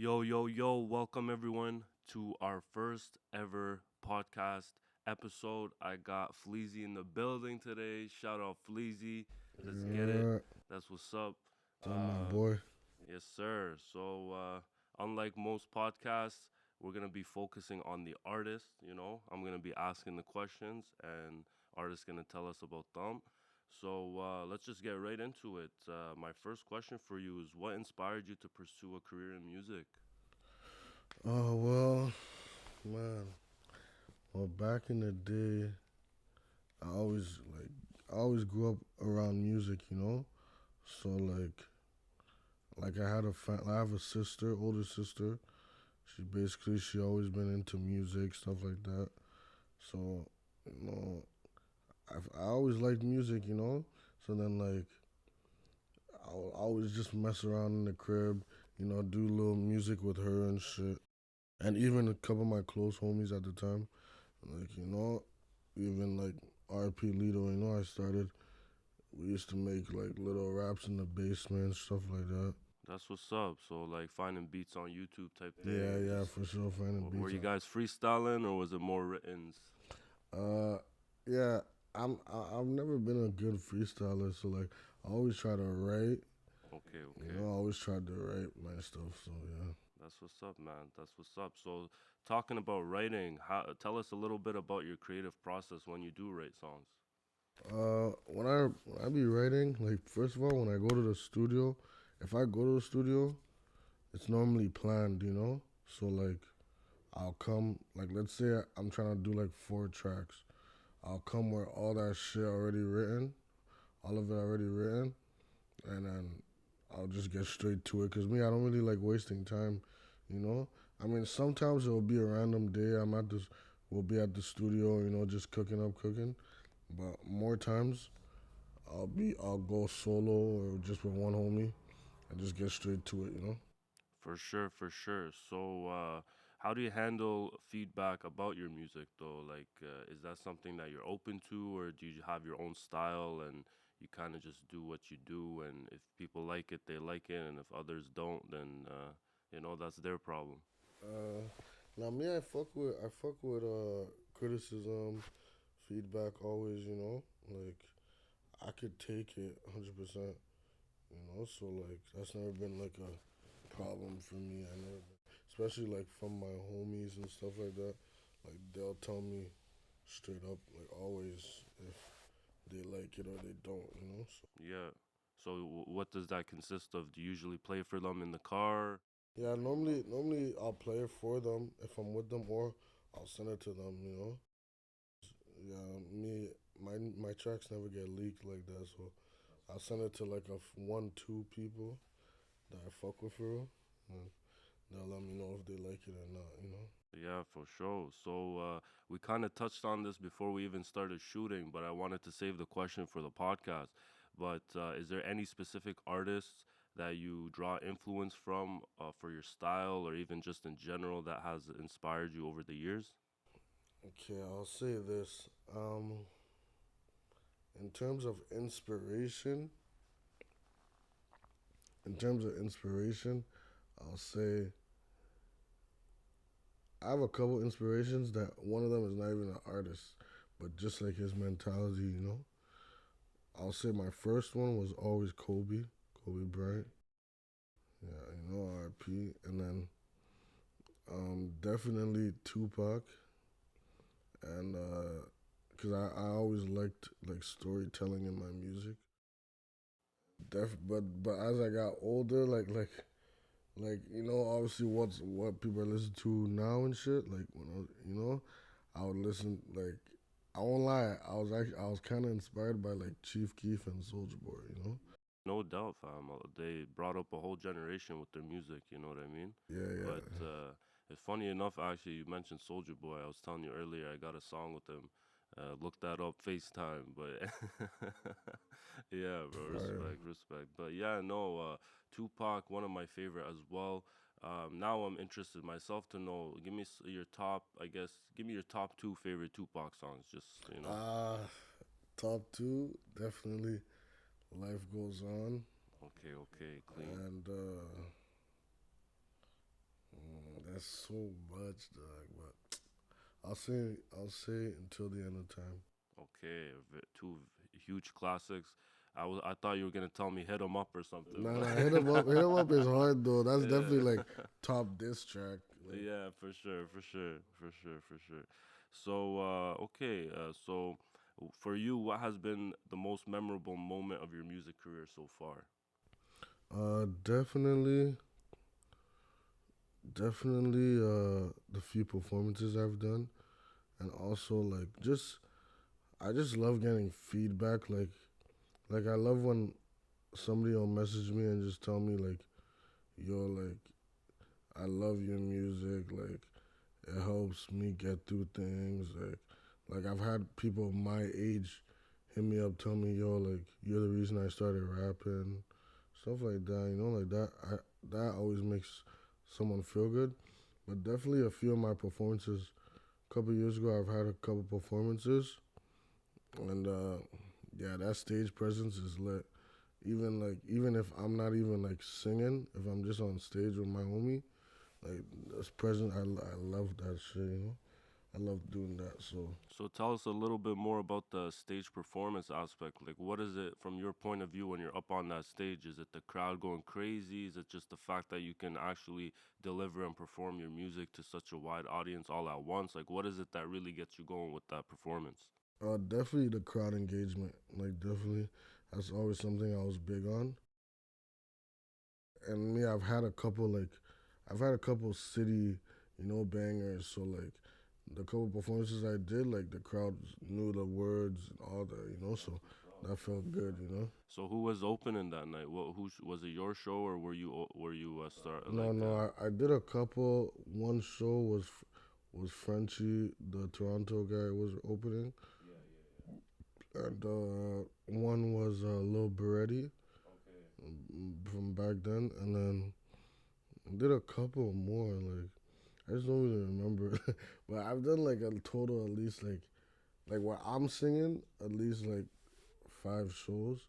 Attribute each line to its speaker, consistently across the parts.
Speaker 1: Yo, yo, yo, welcome everyone to our first ever podcast episode. I got Fleezy in the building today. Shout out Fleezy. Let's get it.
Speaker 2: Yeah,
Speaker 1: That's what's up.
Speaker 2: tell my boy.
Speaker 1: Yes, sir. Unlike most podcasts, we're going to be focusing on the artist. I'm going to be asking the questions, and artist going to tell us about them. Let's just get right into it. My first question for you is what inspired you to pursue a career in music?
Speaker 2: Oh well, man. Well, back in the day, I always like I always grew up around music, you know. So like I have a sister, older sister. She always been into music, stuff like that. So you know, I always liked music, you know. So then I always just mess around in the crib, you know, do little music with her and shit. And even a couple of my close homies at the time, even like RP Lido, I started. We used to make like little raps in the basement, stuff like that.
Speaker 1: That's what's up. So like finding beats on YouTube type thing,
Speaker 2: Yeah,
Speaker 1: and
Speaker 2: yeah,
Speaker 1: just
Speaker 2: for sure. Finding
Speaker 1: were
Speaker 2: beats
Speaker 1: you
Speaker 2: on.
Speaker 1: guys freestyling or was it more written?
Speaker 2: Uh, yeah, I've never been a good freestyler, so like I always try to write.
Speaker 1: Okay,
Speaker 2: You
Speaker 1: okay.
Speaker 2: know, I always tried to write my stuff. So yeah.
Speaker 1: That's what's up, man. That's what's up. So talking about writing, tell us a little bit about your creative process when you do write songs.
Speaker 2: When I be writing, like first of all, when I go to the studio, if I go to the studio, it's normally planned, you know. So like I'll come, like let's say I'm trying to do like 4 tracks. I'll come with all that shit already written, all of it already written, and then I'll just get straight to it. Cause me, I don't really like wasting time, you know. I mean, sometimes it'll be a random day. We'll be at the studio, you know, just cooking. But more times, I'll go solo or just with one homie and just get straight to it, you know.
Speaker 1: For sure, for sure. How do you handle feedback about your music though? Is that something that you're open to, or do you have your own style and you kind of just do what you do? And if people like it, they like it, and if others don't, then that's their problem.
Speaker 2: Uh, Now me, I fuck with criticism, feedback always. You know, like I could take it 100%. You know, so like that's never been like a problem for me. I never, especially like from my homies and stuff like that. Like they'll tell me straight up, like always, if they like it or they don't. You know, so
Speaker 1: Yeah. So what does that consist of? Do you usually play for them in the car?
Speaker 2: yeah. Normally I'll play it for them if I'm with them, or I'll send it to them. You know. Yeah, my tracks never get leaked like that, so I'll send it to like one, two people that I fuck with for real, and they'll let me know if they like it or not, you know.
Speaker 1: Yeah, for sure. We kind of touched on this before we even started shooting, but I wanted to save the question for the podcast. But is there any specific artists that you draw influence from for your style or even just in general that has inspired you over the years?
Speaker 2: Okay, I'll say this. In terms of inspiration, in terms of inspiration, I'll say I have a couple inspirations that one of them is not even an artist, but just like his mentality, you know. I'll say my first one was always Kobe Bryant. Yeah, you know, RP. And then definitely Tupac. And because I always liked like storytelling in my music. But as I got older, obviously what people listen to now and shit. Like when I would listen like I won't lie, I was kind of inspired by like Chief Keef and Soldier Boy. You know.
Speaker 1: No doubt, fam. They brought up a whole generation with their music, you know what I mean?
Speaker 2: Yeah,
Speaker 1: But
Speaker 2: yeah.
Speaker 1: it's funny enough, actually, you mentioned Soldier Boy. I was telling you earlier, I got a song with him. Look that up, FaceTime. But yeah, bro,
Speaker 2: Fire.
Speaker 1: respect, respect. But yeah, no, Tupac, one of my favorite as well. Now I'm interested myself to know. Give me your top, I guess. Give me your top two favorite Tupac songs. Just.
Speaker 2: Top two, definitely Life Goes On.
Speaker 1: Okay, okay, clean.
Speaker 2: And That's so much, dog. But I'll say until the end of time.
Speaker 1: Okay, two huge classics. I thought you were gonna tell me hit 'em up or something,
Speaker 2: Nah,
Speaker 1: but
Speaker 2: nah, hit him up. Hit him up is hard though. That's definitely
Speaker 1: yeah.
Speaker 2: like top diss track. Like,
Speaker 1: Yeah, for sure, for sure, for sure, for sure. So, okay, so for you, what has been the most memorable moment of your music career so far?
Speaker 2: definitely, definitely, the few performances I've done, and also like just I just love getting feedback. Like I love when somebody will message me and just tell me like, yo, like I love your music. Like it helps me get through things. Like I've had people my age hit me up, tell me, yo, like you're the reason I started rapping, stuff like that. You know, like that. That always makes someone feel good. But definitely a few of my performances. A couple years ago, I've had a couple performances, and yeah, that stage presence is lit. Even if I'm not even like singing, if I'm just on stage with my homie, like this present, I love that shit. You know, I love doing that. So
Speaker 1: So tell us a little bit more about the stage performance aspect. Like, what is it from your point of view when you're up on that stage? Is it the crowd going crazy? Is it just the fact that you can actually deliver and perform your music to such a wide audience all at once? Like, what is it that really gets you going with that performance?
Speaker 2: definitely the crowd engagement. Like definitely, that's always something I was big on. And me, I've had a couple city, bangers. So like, the couple performances I did, like the crowd knew the words and all that, So that felt good,
Speaker 1: So who was opening that night? What was it your show or were you start
Speaker 2: No,
Speaker 1: like
Speaker 2: no, I did a couple. One show was Frenchie, the Toronto guy, was opening, and one was Lil Beretti from back then, and then I did a couple more. Like I just don't really remember, but I've done like a total at least like where I'm singing at least like 5 shows.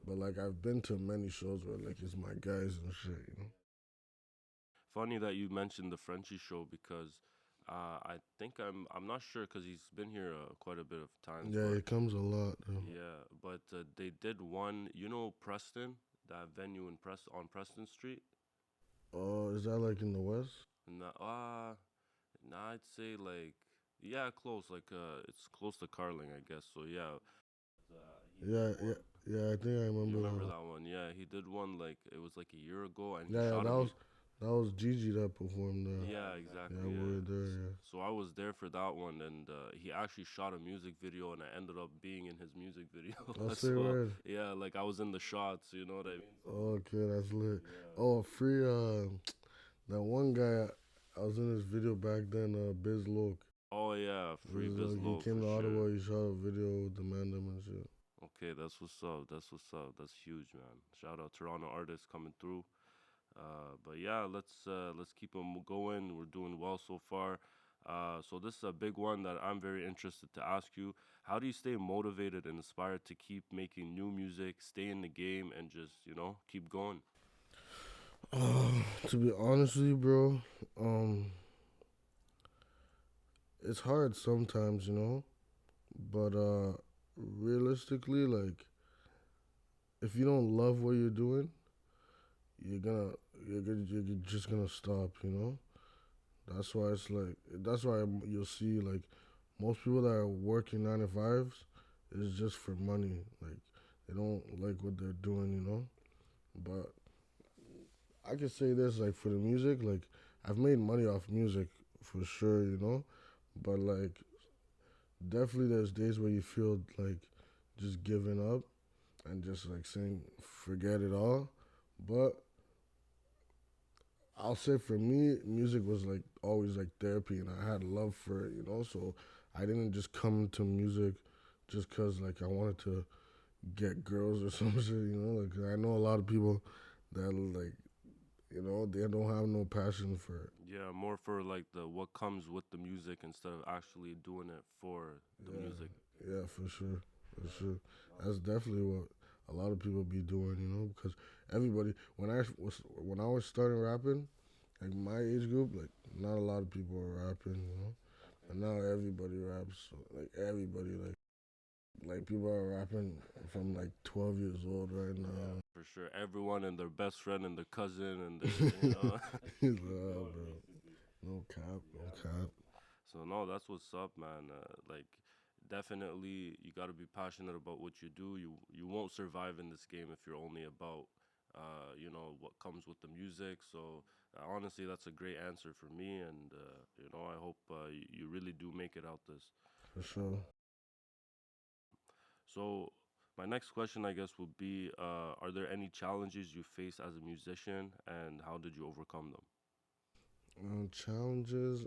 Speaker 2: But like I've been to many shows where like it's my guys and shit.
Speaker 1: Funny that you mentioned the Frenchie show because I think I'm not sure because he's been here quite a bit of times,
Speaker 2: Yeah,
Speaker 1: but
Speaker 2: it comes a lot.
Speaker 1: yeah, but they did one. You know Preston, that venue in Preston Street.
Speaker 2: Oh, is that like in the West?
Speaker 1: Nah, nah, I'd say like yeah, close. Like it's close to Carling, I guess. So yeah, he did
Speaker 2: Yeah, yeah,
Speaker 1: one.
Speaker 2: yeah. I think I
Speaker 1: You
Speaker 2: remember that
Speaker 1: remember
Speaker 2: one.
Speaker 1: that one? Yeah, he did one like it was like a year ago, and he
Speaker 2: Yeah, yeah,
Speaker 1: shot him.
Speaker 2: that was Gigi that performed there.
Speaker 1: Yeah,
Speaker 2: Yeah,
Speaker 1: exactly.
Speaker 2: we
Speaker 1: Yeah.
Speaker 2: were there.
Speaker 1: So I was there for that one, and he actually shot a music video, and I ended up being in his music video
Speaker 2: Yeah. I'll say
Speaker 1: as well.
Speaker 2: right.
Speaker 1: Yeah, like I was in the shots. You know what I mean? So
Speaker 2: Okay, that's lit.
Speaker 1: yeah.
Speaker 2: Oh, free. That one guy. I was in his video back then. Biz Loke.
Speaker 1: Oh yeah, free
Speaker 2: Biz Loke. He
Speaker 1: Bizlo
Speaker 2: came
Speaker 1: for
Speaker 2: to
Speaker 1: sure.
Speaker 2: Ottawa. He shot a video with the Mandem and shit.
Speaker 1: Okay, that's what's up. That's what's up. That's huge, man. Shout out Toronto artists coming through. But yeah, let's keep them going. We're doing well so far. So this is a big one that I'm very interested to ask you. How do you stay motivated and inspired to keep making new music, stay in the game, and just keep going?
Speaker 2: To be honest with you, bro, um, it's hard sometimes, But realistically, like if you don't love what you're doing, you're gonna you're just gonna stop. That's why it's like that's why you'll see like most people that are working 9 to 5s is just for money. Like they don't like what they're doing. But I can say this like for the music, like I've made money off music for sure. But like definitely there's days where you feel like just giving up and just like saying forget it all. But I'll say for me, music was like always like therapy, and I had love for it. So I didn't just come to music just cause like I wanted to get girls or some shit. Like I know a lot of people that like they don't have no passion for it.
Speaker 1: Yeah, more for like the what comes with the music instead of actually doing it for the
Speaker 2: Yeah,
Speaker 1: music.
Speaker 2: yeah, for sure. That's definitely what a lot of people be doing. Because everybody when I was starting rapping, like my age group, like not a lot of people are rapping, you know.
Speaker 1: Okay.
Speaker 2: And now everybody raps, so, like everybody, like people are rapping from like 12 years old right
Speaker 1: Yeah,
Speaker 2: now.
Speaker 1: for sure. Everyone and their best friend and their cousin and their,
Speaker 2: He's like, oh, bro, no cap, no
Speaker 1: Yeah, man.
Speaker 2: cap.
Speaker 1: So no, that's what's up, man. Like, definitely, you got to be passionate about what you do. You won't survive in this game if you're only about, what comes with the music. So honestly, that's a great answer for me, and I hope you really do make it out this.
Speaker 2: For sure.
Speaker 1: So my next question, I guess, would be: Are there any challenges you face as a musician, and how did you overcome them?
Speaker 2: Challenges.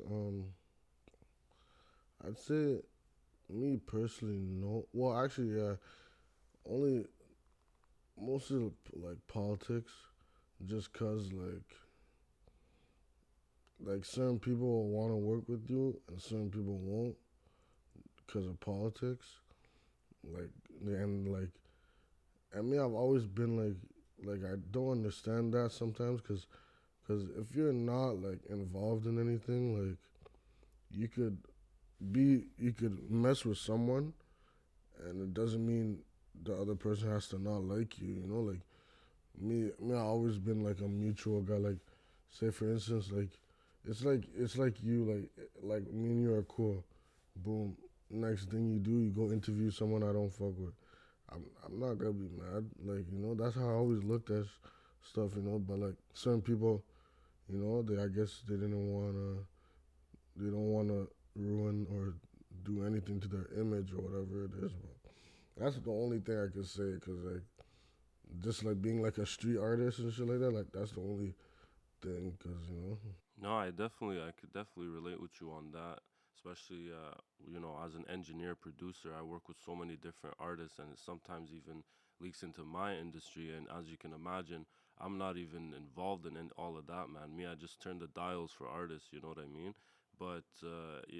Speaker 2: I'd say me personally, no. Well, actually, yeah. Only mostly like politics, just cause like certain people will want to work with you and certain people won't because of politics. Like and like I mean, I've always been like I don't understand that sometimes because if you're not like involved in anything, like you could you could mess with someone and it doesn't mean the other person has to not like you. You know, like me, I always been like a mutual guy. Like, say for instance, like it's like you like me and you are cool. Boom. Next thing you do, you go interview someone I don't fuck with. I'm not gonna be mad. Like that's how I always looked at stuff. But like certain people, they I guess they don't wanna ruin or do anything to their image or whatever it is. But that's the only thing I could say because like just like being like a street artist and shit like that. Like that's the only thing because.
Speaker 1: No, I could definitely relate with you on that. Especially, as an engineer producer, I work with so many different artists, and it sometimes even leaks into my industry. And as you can imagine, I'm not even involved in all of that, man. Me, I just turn the dials for artists. You know what I mean? But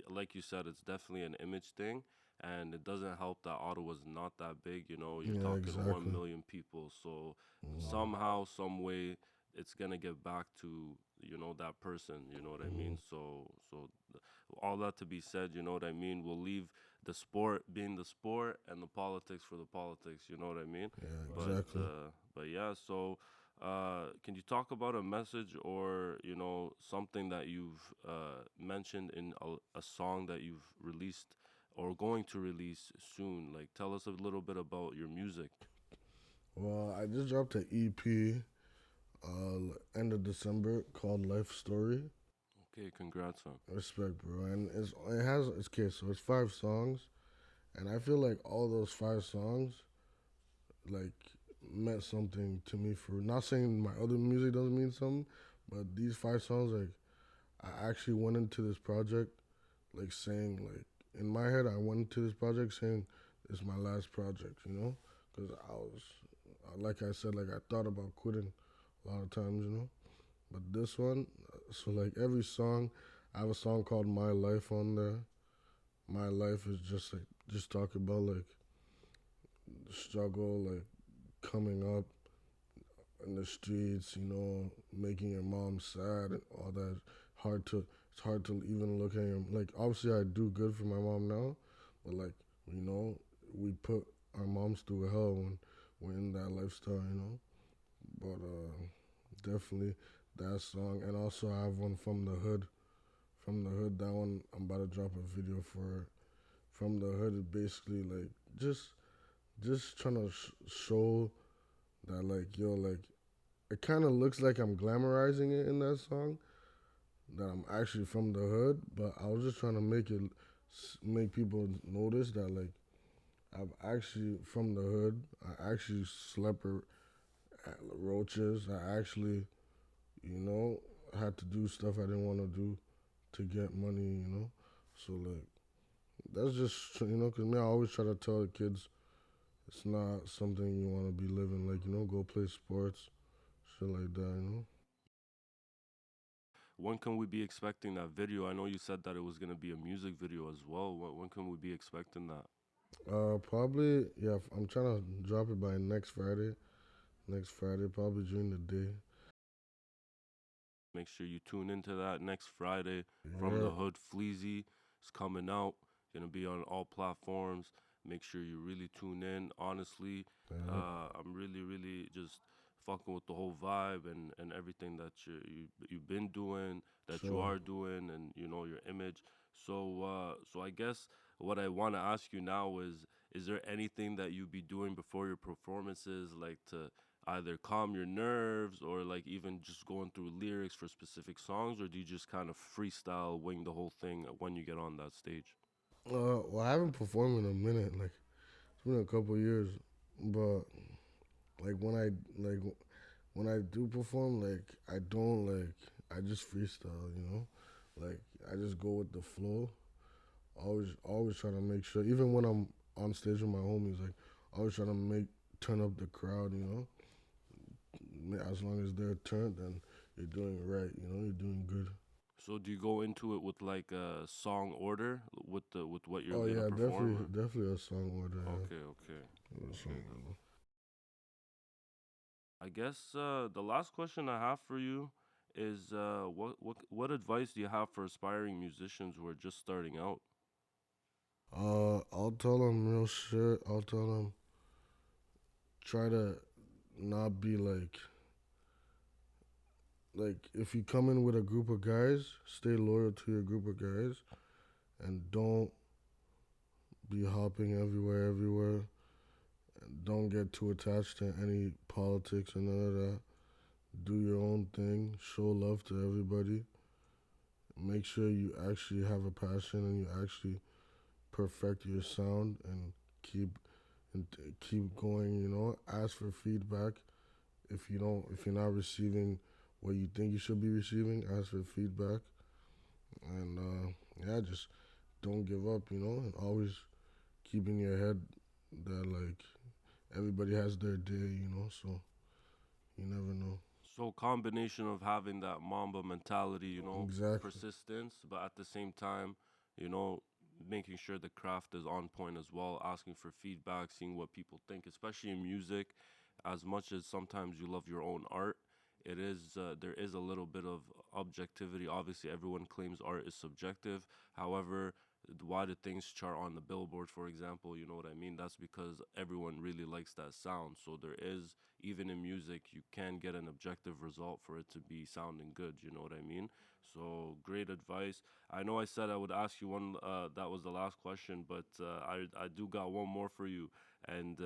Speaker 1: like you said, it's definitely an image thing, and it doesn't help that Ottawa's not that big. You're
Speaker 2: Yeah,
Speaker 1: talking one
Speaker 2: exactly.
Speaker 1: million people, so
Speaker 2: Mm.
Speaker 1: somehow, some way, it's gonna get back to that person. You know what I
Speaker 2: Mm.
Speaker 1: mean? All that to be said, you know what I mean. We'll leave the sport being the sport and the politics for the politics. You know what I mean?
Speaker 2: Yeah,
Speaker 1: But
Speaker 2: exactly.
Speaker 1: yeah. So can you talk about a message or something that you've mentioned in a song that you've released or going to release soon? Like, tell us a little bit about your music.
Speaker 2: Well, I just dropped an EP end of December called Life Story.
Speaker 1: Okay, congrats, man.
Speaker 2: Respect, bro. And it's okay, so it's 5 songs, and I feel like all those 5 songs like meant something to me. For not saying my other music doesn't mean something, but these 5 songs, like I actually went into this project like saying like in my head I went into this project saying this is my last project, because I was like I said, like I thought about quitting a lot of times, but this one, so like every song, I have a song called My Life on there. My life is just like just talk about like the struggle, like coming up in the streets, making your mom sad and all that. Hard to it's hard to even look at him. Like obviously I do good for my mom now, but like you know we put our moms through hell when we're in that lifestyle. But definitely that song, and also I have one from the hood. From the hood, that one I'm about to drop a video for. From the hood is basically like just trying to show that like yo like it kind of looks like I'm glamorizing it in that song, that I'm actually from the hood, but I was just trying to make people notice that like I'm actually from the hood. I actually slept at roaches. I actually, you know, had to do stuff I didn't want to do to get money. So like that's just cause me I always try to tell the kids it's not something you want to be living like go play sports, shit like that.
Speaker 1: When can we be expecting that video? I know you said that it was gonna be a music video as well. When can we be expecting that?
Speaker 2: Probably yeah. I'm trying to drop it by next Friday. Next Friday, probably during the day.
Speaker 1: Make sure you tune into that next Friday. From
Speaker 2: Yeah,
Speaker 1: the Hood Fleezy is coming out. Gonna be on all platforms. Make sure you really tune in. Honestly,
Speaker 2: yeah.
Speaker 1: I'm really, really just fucking with the whole vibe and everything that you've been doing, that you
Speaker 2: Sure.
Speaker 1: are doing, and you know your image. So I guess what I want to ask you now is there anything that you be doing before your performances, like to either calm your nerves or like even just going through lyrics for specific songs, or do you just kind of freestyle wing the whole thing when you get on that stage?
Speaker 2: Well, I haven't performed in a minute. Like it's been a couple years, but like when I do perform, like I don't like I just freestyle. You know, like I just go with the flow. Always trying to make sure. Even when I'm on stage with my homies, like always trying to make turn up the crowd. You know, as long as they're turned, then you're doing right. You know, you're doing good.
Speaker 1: So do you go into it with like a song order with what you're
Speaker 2: Oh
Speaker 1: gonna
Speaker 2: yeah,
Speaker 1: perform? Or?
Speaker 2: definitely a song order.
Speaker 1: Okay, okay,
Speaker 2: Yeah, a song
Speaker 1: okay.
Speaker 2: order.
Speaker 1: I guess the last question I have for you is what advice do you have for aspiring musicians who are just starting out?
Speaker 2: I'll tell them real shit. I'll tell them try to not be like if you come in with a group of guys, stay loyal to your group of guys and don't be hopping everywhere. And don't get too attached to any politics and none of that. Do your own thing. Show love to everybody. Make sure you actually have a passion and you actually perfect your sound and keep keep going. You know, ask for feedback. If you're not receiving what you think you should be receiving, ask for feedback. And yeah, just don't give up. You know, and always keep in your head that like everybody has their day. You know, so you never know.
Speaker 1: So combination of having that Mamba mentality, you know,
Speaker 2: Exactly.
Speaker 1: persistence, but at the same time, you know, making sure the craft is on point as well, asking for feedback, seeing what people think, especially in music. As much as sometimes you love your own art, it is there is a little bit of objectivity. Obviously, everyone claims art is subjective. However, why do things chart on the billboard, for example? You know what I mean? That's because everyone really likes that sound. So there is, even in music, you can get an objective result for it to be sounding good. You know what I mean? So great advice. I know I said I would ask you one. That was the last question, but I do got one more for you, and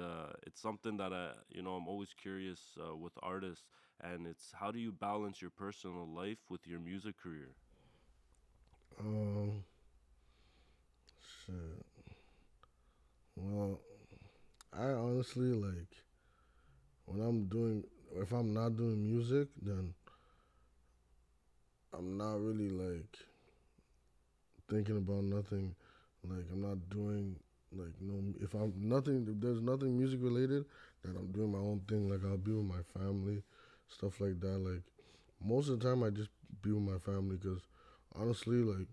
Speaker 1: it's something that I'm always curious with artists, and it's how do you balance your personal life with your music career?
Speaker 2: Um, shit. Well, I honestly like when I'm doing. If I'm not doing music, then I'm not really like thinking about nothing. Like I'm not doing like no. If I'm nothing, if there's nothing music related, then I'm doing my own thing. Like I'll be with my family, stuff like that. Like most of the time, I just be with my family because honestly, like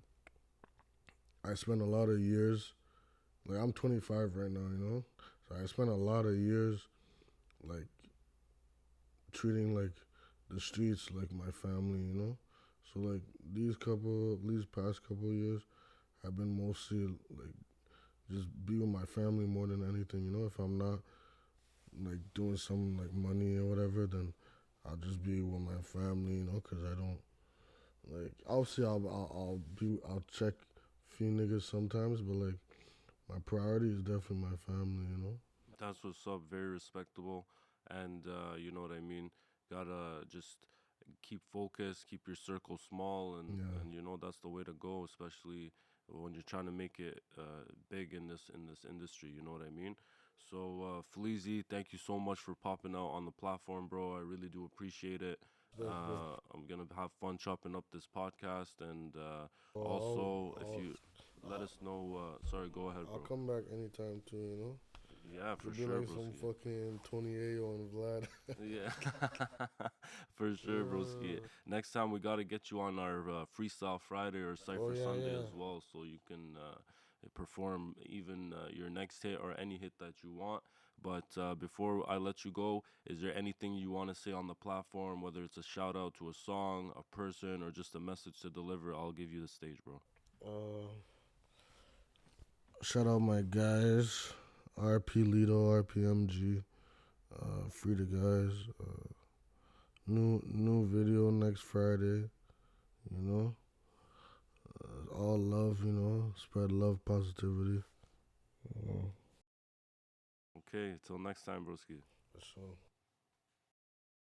Speaker 2: I spent a lot of years. Like I'm 25 right now, you know. So I spent a lot of years like treating like the streets like my family, you know. So like these past couple of years, I've been mostly like just be with my family more than anything. You know, if I'm not like doing some like money or whatever, then I'll just be with my family. You know, because I don't like obviously I'll check few niggas sometimes, but like my priority is definitely my family. You know.
Speaker 1: That's what's up. Very respectable, and you know what I mean. Gotta just keep focused, keep your circle small,
Speaker 2: Yeah.
Speaker 1: and you know that's the way to go, especially when you're trying to make it big in this industry. You know what I mean? So, Fleazy, thank you so much for popping out on the platform, bro. I really do appreciate it.
Speaker 2: But
Speaker 1: I'm gonna have fun chopping up this podcast, and also if
Speaker 2: I'll
Speaker 1: you let us know. Sorry, go ahead,
Speaker 2: I'll
Speaker 1: bro.
Speaker 2: come back anytime too. You know.
Speaker 1: Yeah, for
Speaker 2: Could be
Speaker 1: sure,
Speaker 2: like some
Speaker 1: broski.
Speaker 2: fucking 28 on Vlad.
Speaker 1: Yeah, for sure, broski.
Speaker 2: Yeah.
Speaker 1: Next time we gotta get you on our Freestyle Friday or
Speaker 2: Oh
Speaker 1: Cypher
Speaker 2: yeah,
Speaker 1: Sunday
Speaker 2: yeah.
Speaker 1: as well, so you can perform even your next hit or any hit that you want. But before I let you go, is there anything you want to say on the platform, whether it's a shout out to a song, a person, or just a message to deliver? I'll give you the stage, bro.
Speaker 2: Uh, Shout out my guys, RP Lido, RPMG, free the guys. New video next Friday. You know, all love. You know, spread love, positivity. You know.
Speaker 1: Okay, till next time, broski.
Speaker 2: So.